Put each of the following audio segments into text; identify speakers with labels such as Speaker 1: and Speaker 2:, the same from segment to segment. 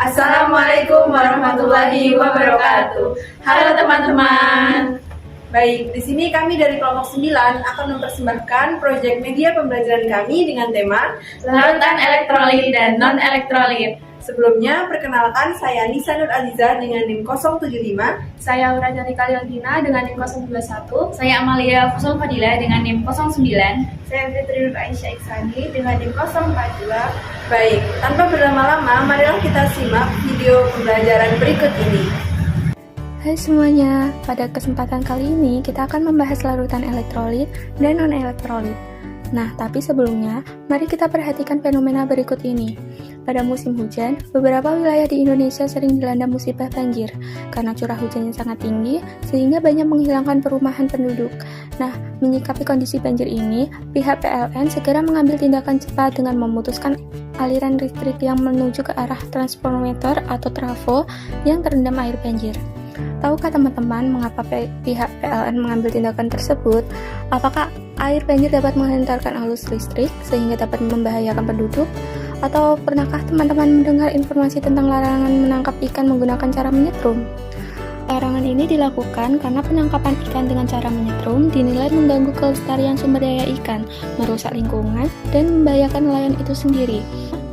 Speaker 1: Assalamualaikum warahmatullahi wabarakatuh. Halo teman-teman. Baik, di sini kami dari kelompok 9 akan mempersembahkan proyek media pembelajaran kami dengan tema
Speaker 2: Larutan elektrolit dan non-elektrolit.
Speaker 1: Sebelumnya, perkenalkan saya Nisa Nur Aziza dengan NIM 075.
Speaker 2: Saya Aura Janika Leontina dengan NIM 021. Saya Amalia Fusul Fadila dengan NIM 09.
Speaker 3: Saya Fitri Nur Aisyah Iksani dengan NIM 042.
Speaker 1: Baik, tanpa berlama-lama, marilah kita simak video pembelajaran berikut ini.
Speaker 4: Hai semuanya, pada kesempatan kali ini kita akan membahas larutan elektrolit dan non-elektrolit. Nah, tapi sebelumnya, mari kita perhatikan fenomena berikut ini. Pada musim hujan, beberapa wilayah di Indonesia sering dilanda musibah banjir karena curah hujannya sangat tinggi sehingga banyak menghilangkan perumahan penduduk. Nah, menyikapi kondisi banjir ini, pihak PLN segera mengambil tindakan cepat dengan memutuskan aliran listrik yang menuju ke arah transformator atau trafo yang terendam air banjir. Tahukah teman-teman mengapa pihak PLN mengambil tindakan tersebut? Apakah air banjir dapat menghantarkan arus listrik sehingga dapat membahayakan penduduk? Atau pernahkah teman-teman mendengar informasi tentang larangan menangkap ikan menggunakan cara menyetrum? Larangan ini dilakukan karena penangkapan ikan dengan cara menyetrum dinilai mengganggu kelestarian sumber daya ikan, merusak lingkungan, dan membahayakan nelayan itu sendiri.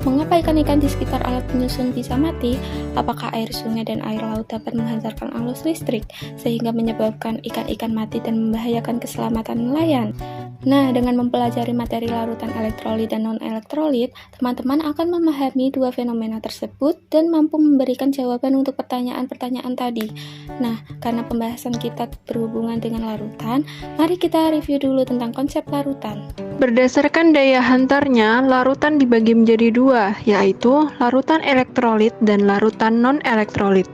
Speaker 4: Mengapa ikan-ikan di sekitar alat penyusun bisa mati? Apakah air sungai dan air laut dapat menghantarkan arus listrik sehingga menyebabkan ikan-ikan mati dan membahayakan keselamatan nelayan? Nah, dengan mempelajari materi larutan elektrolit dan non-elektrolit, teman-teman akan memahami dua fenomena tersebut dan mampu memberikan jawaban untuk pertanyaan-pertanyaan tadi. Nah, karena pembahasan kita berhubungan dengan larutan, mari kita review dulu tentang konsep larutan.
Speaker 5: Berdasarkan daya hantarnya, larutan dibagi menjadi dua, yaitu larutan elektrolit dan larutan non-elektrolit.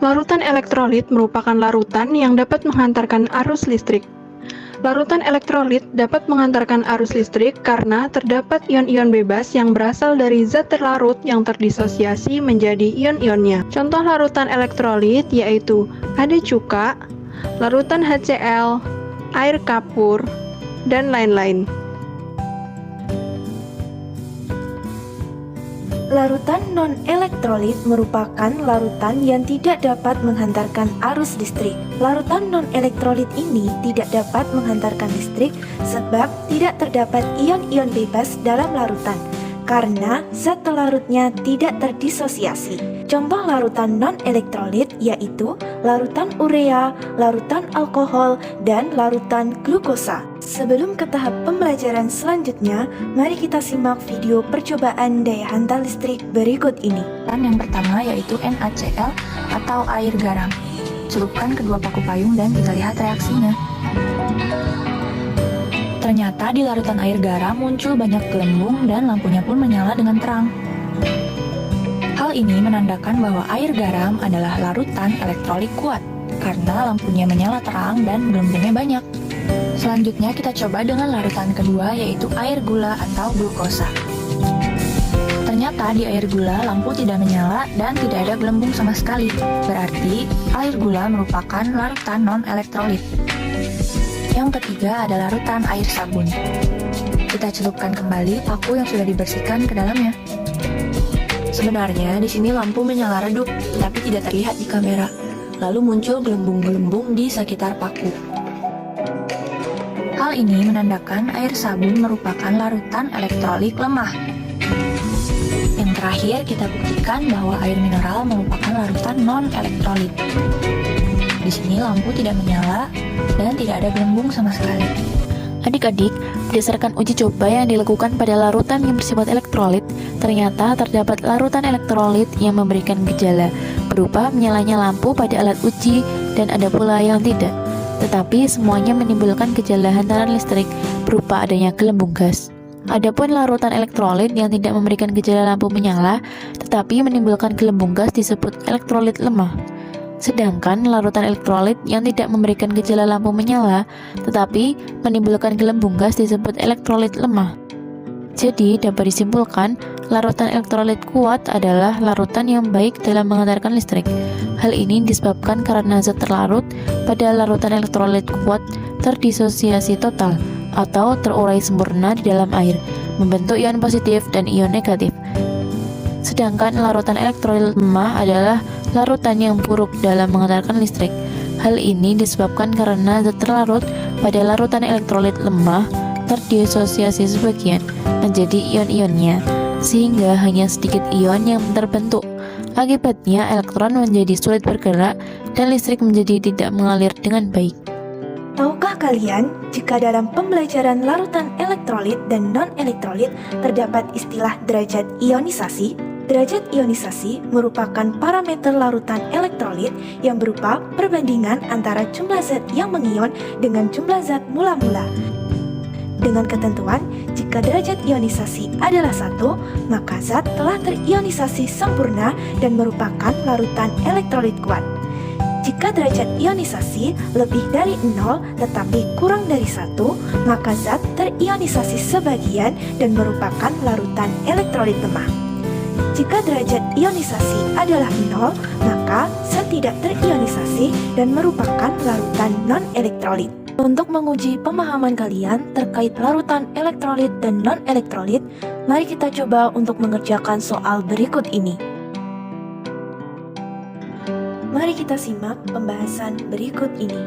Speaker 5: Larutan elektrolit merupakan larutan yang dapat menghantarkan arus listrik. Larutan elektrolit dapat menghantarkan arus listrik karena terdapat ion-ion bebas yang berasal dari zat terlarut yang terdisosiasi menjadi ion-ionnya. Contoh larutan elektrolit yaitu ada cuka, larutan HCl, air kapur, dan lain-lain.
Speaker 3: Larutan non-elektrolit merupakan larutan yang tidak dapat menghantarkan arus listrik. Larutan non-elektrolit ini tidak dapat menghantarkan listrik sebab tidak terdapat ion-ion bebas dalam larutan karena zat pelarutnya tidak terdisosiasi. Contoh larutan non-elektrolit yaitu larutan urea, larutan alkohol, dan larutan glukosa. Sebelum ke tahap pembelajaran selanjutnya, mari kita simak video percobaan daya hantar listrik berikut ini.
Speaker 6: Yang pertama yaitu NaCl atau air garam. Celupkan kedua paku payung dan kita lihat reaksinya. Ternyata di larutan air garam muncul banyak gelembung dan lampunya pun menyala dengan terang. Hal ini menandakan bahwa air garam adalah larutan elektrolit kuat karena lampunya menyala terang dan gelembungnya banyak. Selanjutnya kita coba dengan larutan kedua yaitu air gula atau glukosa. Ternyata di air gula lampu tidak menyala dan tidak ada gelembung sama sekali. Berarti air gula merupakan larutan non-elektrolit. Yang ketiga adalah larutan air sabun. Kita celupkan kembali paku yang sudah dibersihkan ke dalamnya. Sebenarnya di sini lampu menyala redup, tapi tidak terlihat di kamera. Lalu muncul gelembung-gelembung di sekitar paku. Hal ini menandakan air sabun merupakan larutan elektrolit lemah. Yang terakhir kita buktikan bahwa air mineral merupakan larutan non-elektrolit. Di sini lampu tidak menyala dan tidak ada gelembung sama sekali.
Speaker 7: Adik-adik, berdasarkan uji coba yang dilakukan pada larutan yang bersifat elektrolit, ternyata terdapat larutan elektrolit yang memberikan gejala berupa menyalanya lampu pada alat uji dan ada pula yang tidak. Tetapi semuanya menimbulkan gejala hantaran listrik berupa adanya gelembung gas. Adapun larutan elektrolit yang tidak memberikan gejala lampu menyala, tetapi menimbulkan gelembung gas disebut elektrolit lemah. Sedangkan larutan elektrolit yang tidak memberikan gejala lampu menyala, tetapi menimbulkan gelembung gas disebut elektrolit lemah. Jadi, dapat disimpulkan, larutan elektrolit kuat adalah larutan yang baik dalam menghantarkan listrik. Hal ini disebabkan karena zat terlarut pada larutan elektrolit kuat terdisosiasi total atau terurai sempurna di dalam air, membentuk ion positif dan ion negatif. Sedangkan larutan elektrolit lemah adalah larutan yang buruk dalam mengantarkan listrik. Hal ini disebabkan karena zat terlarut pada larutan elektrolit lemah terdisosiasi sebagian menjadi ion-ionnya, sehingga hanya sedikit ion yang terbentuk. Akibatnya elektron menjadi sulit bergerak dan listrik menjadi tidak mengalir dengan baik.
Speaker 3: Tahukah kalian, jika dalam pembelajaran larutan elektrolit dan non-elektrolit terdapat istilah derajat ionisasi? Derajat ionisasi merupakan parameter larutan elektrolit yang berupa perbandingan antara jumlah zat yang mengion dengan jumlah zat mula-mula. Dengan ketentuan, jika derajat ionisasi adalah 1, maka zat telah terionisasi sempurna dan merupakan larutan elektrolit kuat. Jika derajat ionisasi lebih dari 0 tetapi kurang dari 1, maka zat terionisasi sebagian dan merupakan larutan elektrolit lemah. Jika derajat ionisasi adalah 0, maka zat tidak terionisasi dan merupakan larutan non-elektrolit. Untuk menguji pemahaman kalian terkait larutan elektrolit dan non-elektrolit, mari kita coba untuk mengerjakan soal berikut ini. Mari kita simak pembahasan berikut ini.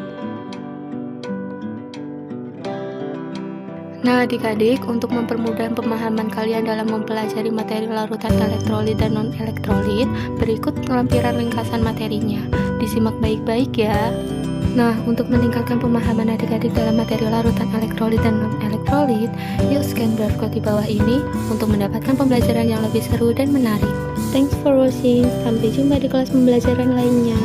Speaker 4: Nah adik-adik, untuk mempermudah pemahaman kalian dalam mempelajari materi larutan elektrolit dan non-elektrolit, berikut lampiran ringkasan materinya. Disimak baik-baik ya. Nah, untuk meningkatkan pemahaman adik-adik dalam materi larutan elektrolit dan non-elektrolit, yuk scan barcode di bawah ini untuk mendapatkan pembelajaran yang lebih seru dan menarik. Thanks for watching, sampai jumpa di kelas pembelajaran lainnya.